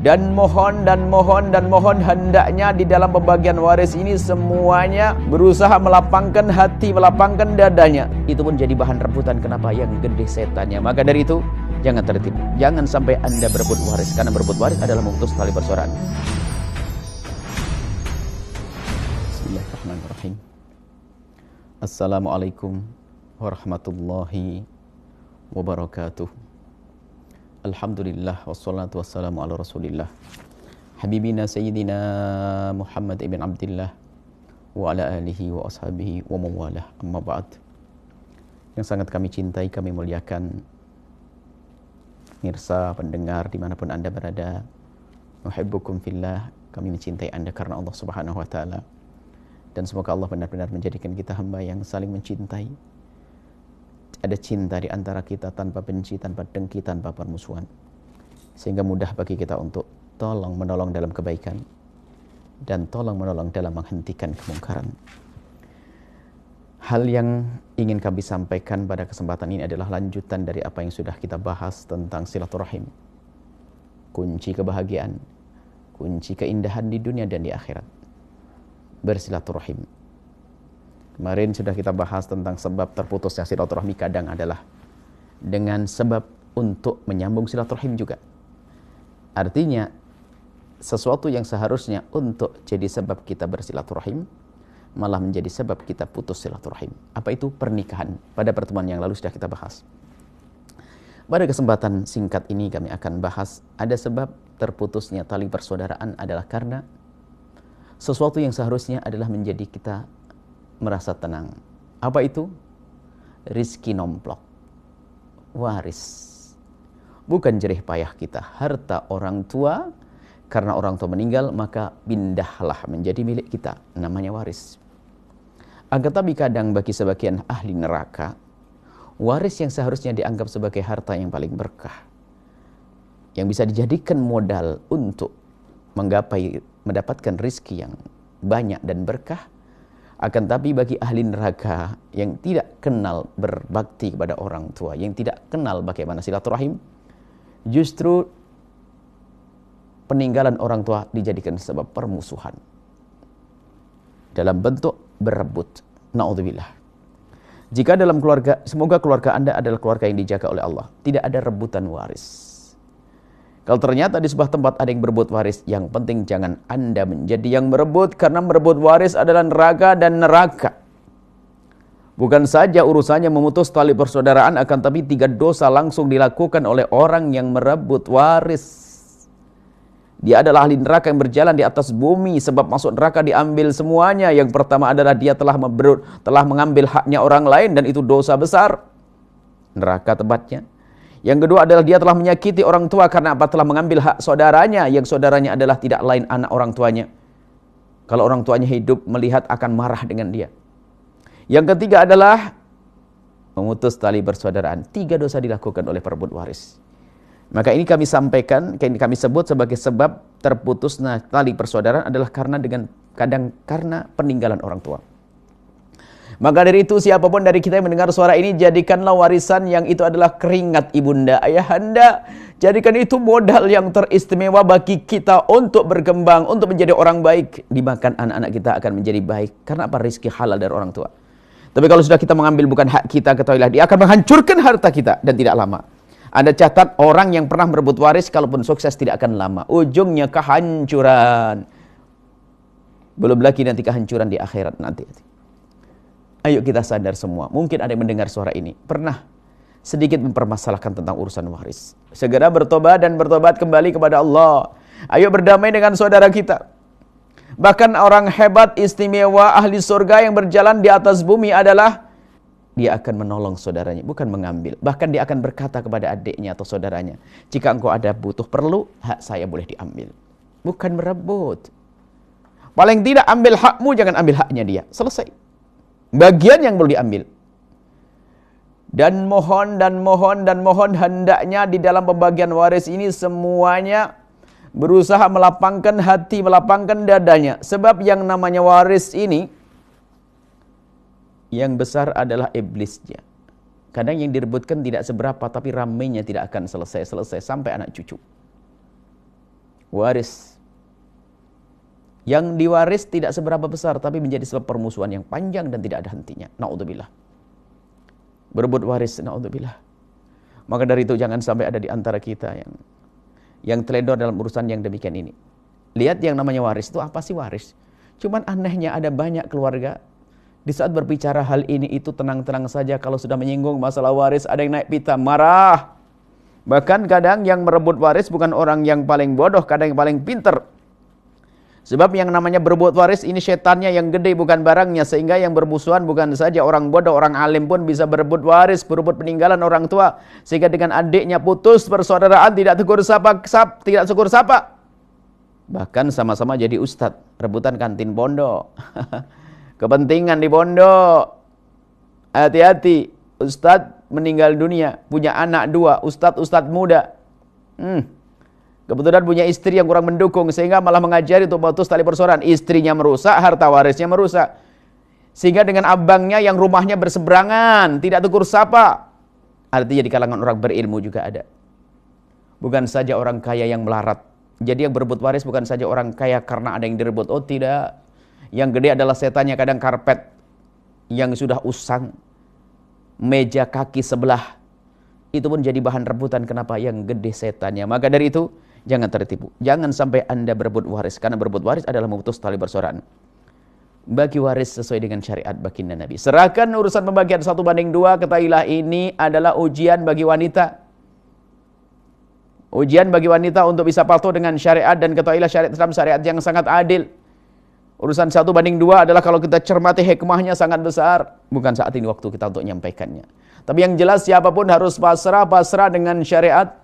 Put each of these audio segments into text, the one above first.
Dan mohon hendaknya di dalam pembagian waris ini semuanya berusaha melapangkan hati, melapangkan dadanya. Itu pun jadi bahan rebutan. Kenapa? Yang gede setannya. Maka dari itu jangan tertipu. Jangan sampai Anda berebut waris, karena berebut waris adalah memutus tali persaudaraan. Bismillahirrahmanirrahim. Assalamualaikum warahmatullahi wabarakatuh. Alhamdulillah wassalatu wassalamu ala Rasulillah Habibina Sayyidina Muhammad ibn Abdillah wa ala alihi wa ashabihi wa mawalah. Amma ba'd. Yang sangat kami cintai, kami muliakan mirsa, pendengar dimanapun Anda berada, nuhibbukum fillah, kami mencintai Anda karena Allah subhanahu wa ta'ala. Dan semoga Allah benar-benar menjadikan kita hamba yang saling mencintai. Ada cinta di antara kita tanpa benci, tanpa dengki, tanpa permusuhan. Sehingga mudah bagi kita untuk tolong menolong dalam kebaikan dan tolong menolong dalam menghentikan kemungkaran. Hal yang ingin kami sampaikan pada kesempatan ini adalah lanjutan dari apa yang sudah kita bahas tentang silaturahim. Kunci kebahagiaan, kunci keindahan di dunia dan di akhirat. Bersilaturahim. Kemarin sudah kita bahas tentang sebab terputusnya silaturahmi kadang adalah dengan sebab untuk menyambung silaturahim juga. Artinya, sesuatu yang seharusnya untuk jadi sebab kita bersilaturahim, malah menjadi sebab kita putus silaturahim. Apa itu? Pernikahan. Pada pertemuan yang lalu sudah kita bahas. Pada kesempatan singkat ini kami akan bahas, ada sebab terputusnya tali persaudaraan adalah karena sesuatu yang seharusnya adalah menjadi kita merasa tenang. Apa itu? Rizki nomplok, waris. Bukan jerih payah kita. Harta orang tua, karena orang tua meninggal, maka pindahlah menjadi milik kita. Namanya waris. Akan tapi kadang bagi sebagian ahli neraka, waris yang seharusnya dianggap sebagai harta yang paling berkah, yang bisa dijadikan modal untuk mendapatkan rizki yang banyak dan berkah, akan tapi bagi ahli neraka yang tidak kenal berbakti kepada orang tua, yang tidak kenal bagaimana silaturahim, justru peninggalan orang tua dijadikan sebab permusuhan dalam bentuk berebut. Na'udzubillah. Jika dalam keluarga, semoga keluarga Anda adalah keluarga yang dijaga oleh Allah, tidak ada rebutan waris. Kalau ternyata di sebuah tempat ada yang berebut waris, yang penting jangan Anda menjadi yang merebut, karena merebut waris adalah neraka dan neraka. Bukan saja urusannya memutus tali persaudaraan, akan tapi 3 dosa langsung dilakukan oleh orang yang merebut waris. Dia adalah ahli neraka yang berjalan di atas bumi, sebab masuk neraka diambil semuanya. Yang pertama adalah dia telah mengambil haknya orang lain, dan itu dosa besar. Neraka tempatnya. Yang kedua adalah dia telah menyakiti orang tua karena apa? Telah mengambil hak saudaranya, yang saudaranya adalah tidak lain anak orang tuanya. Kalau orang tuanya hidup, melihat akan marah dengan dia. Yang ketiga adalah memutus tali persaudaraan. 3 dosa dilakukan oleh perebut waris. Maka ini kami sampaikan, kami sebut sebagai sebab terputusnya tali persaudaraan adalah karena karena peninggalan orang tua. Maka dari itu siapapun dari kita yang mendengar suara ini, jadikanlah warisan yang itu adalah keringat ibunda, ayahanda. Jadikan itu modal yang teristimewa bagi kita untuk berkembang, untuk menjadi orang baik. Dimakan anak-anak kita akan menjadi baik. Karena apa? Rizki halal dari orang tua. Tapi kalau sudah kita mengambil bukan hak kita, ketahuilah dia akan menghancurkan harta kita dan tidak lama. Anda catat, orang yang pernah merebut waris, kalaupun sukses tidak akan lama. Ujungnya kehancuran. Belum lagi nanti kehancuran di akhirat nanti. Ayo kita sadar semua, mungkin ada yang mendengar suara ini, pernah sedikit mempermasalahkan tentang urusan waris. Segera bertobat dan bertobat kembali kepada Allah. Ayo berdamai dengan saudara kita. Bahkan orang hebat, istimewa, ahli surga yang berjalan di atas bumi adalah dia akan menolong saudaranya, bukan mengambil. Bahkan dia akan berkata kepada adiknya atau saudaranya, jika engkau ada butuh perlu, hak saya boleh diambil. Bukan merebut. Paling tidak ambil hakmu, jangan ambil haknya dia. Selesai. Bagian yang perlu diambil. Dan mohon hendaknya di dalam pembagian waris ini semuanya berusaha melapangkan hati, melapangkan dadanya. Sebab yang namanya waris ini, yang besar adalah iblisnya. Kadang yang direbutkan tidak seberapa, tapi ramainya tidak akan selesai sampai anak cucu. Waris. Yang diwaris tidak seberapa besar, tapi menjadi sebab permusuhan yang panjang dan tidak ada hentinya. Na'udzubillah. Berebut waris, na'udzubillah. Maka dari itu jangan sampai ada di antara kita yang teledor dalam urusan yang demikian ini. Lihat yang namanya waris itu apa sih waris? Cuman anehnya ada banyak keluarga di saat berbicara hal ini itu tenang-tenang saja. Kalau sudah menyinggung masalah waris ada yang naik pita, marah. Bahkan kadang yang merebut waris bukan orang yang paling bodoh, kadang yang paling pinter. Sebab yang namanya berebut waris ini setannya yang gede bukan barangnya. Sehingga yang bermusuhan bukan saja orang bodoh, orang alim pun bisa berebut waris, berebut peninggalan orang tua. Sehingga dengan adiknya putus persaudaraan, tidak tegur sapa, tidak syukur sapa. Bahkan sama-sama jadi ustadz, rebutan kantin pondok. Kepentingan di pondok. Hati-hati, ustadz meninggal dunia, punya anak 2, ustadz muda. Kebetulan punya istri yang kurang mendukung, sehingga malah mengajari untuk putus tali persaudaraan. Istrinya merusak, harta warisnya merusak. Sehingga dengan abangnya yang rumahnya berseberangan, tidak tegur sapa. Artinya di kalangan orang berilmu juga ada. Bukan saja orang kaya yang melarat. Jadi yang berebut waris bukan saja orang kaya karena ada yang direbut. Oh tidak. Yang gede adalah setannya, kadang karpet yang sudah usang, meja kaki sebelah, itu pun jadi bahan rebutan. Kenapa? Yang gede setannya. Maka dari itu jangan tertipu. Jangan sampai Anda berebut waris. Karena berebut waris adalah memutus tali persaudaraan. Bagi waris sesuai dengan syariat baginda Nabi. Serahkan urusan pembagian 1/2. Ketahuilah ini adalah ujian bagi wanita. Ujian bagi wanita untuk bisa patuh dengan syariat. Dan ketahuilah syariat Islam syariat yang sangat adil. Urusan 1/2 adalah kalau kita cermati hikmahnya sangat besar. Bukan saat ini waktu kita untuk menyampaikannya. Tapi yang jelas siapapun harus pasrah dengan syariat.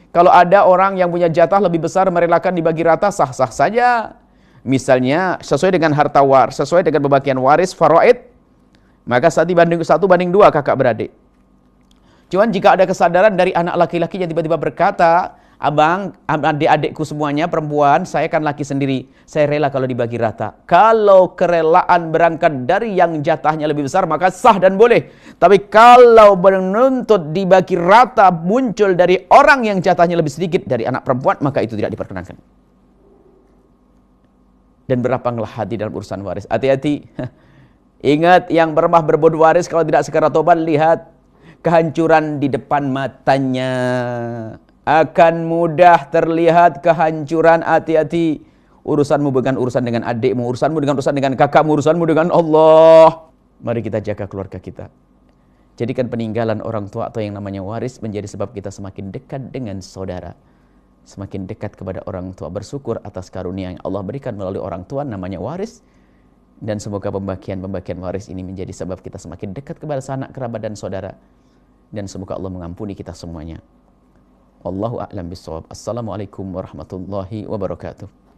Kalau ada orang yang punya jatah lebih besar merelakan dibagi rata, sah-sah saja. Misalnya sesuai dengan harta waris, sesuai dengan pembagian waris faraid, maka 1/2 kakak beradik. Cuman jika ada kesadaran dari anak laki-laki yang tiba-tiba berkata, abang, adik-adikku semuanya perempuan, saya kan laki sendiri, saya rela kalau dibagi rata. Kalau kerelaan berangkat dari yang jatahnya lebih besar, maka sah dan boleh. Tapi kalau menuntut dibagi rata muncul dari orang yang jatahnya lebih sedikit dari anak perempuan, maka itu tidak diperkenankan. Dan berlapanglah hati dalam urusan waris. Hati-hati. Ingat, yang bermah berebut waris kalau tidak segera tobat, lihat kehancuran di depan matanya. Akan mudah terlihat kehancuran. Hati-hati. Urusanmu bukan urusan dengan adikmu, urusanmu dengan kakakmu, urusanmu dengan Allah. Mari kita jaga keluarga kita. Jadikan peninggalan orang tua atau yang namanya waris menjadi sebab kita semakin dekat dengan saudara. Semakin dekat kepada orang tua. Bersyukur atas karunia yang Allah berikan melalui orang tua namanya waris. Dan semoga pembagian waris ini menjadi sebab kita semakin dekat kepada sanak kerabat dan saudara. Dan semoga Allah mengampuni kita semuanya. Wallahu a'lam bishawab. Assalamualaikum warahmatullahi wabarakatuh.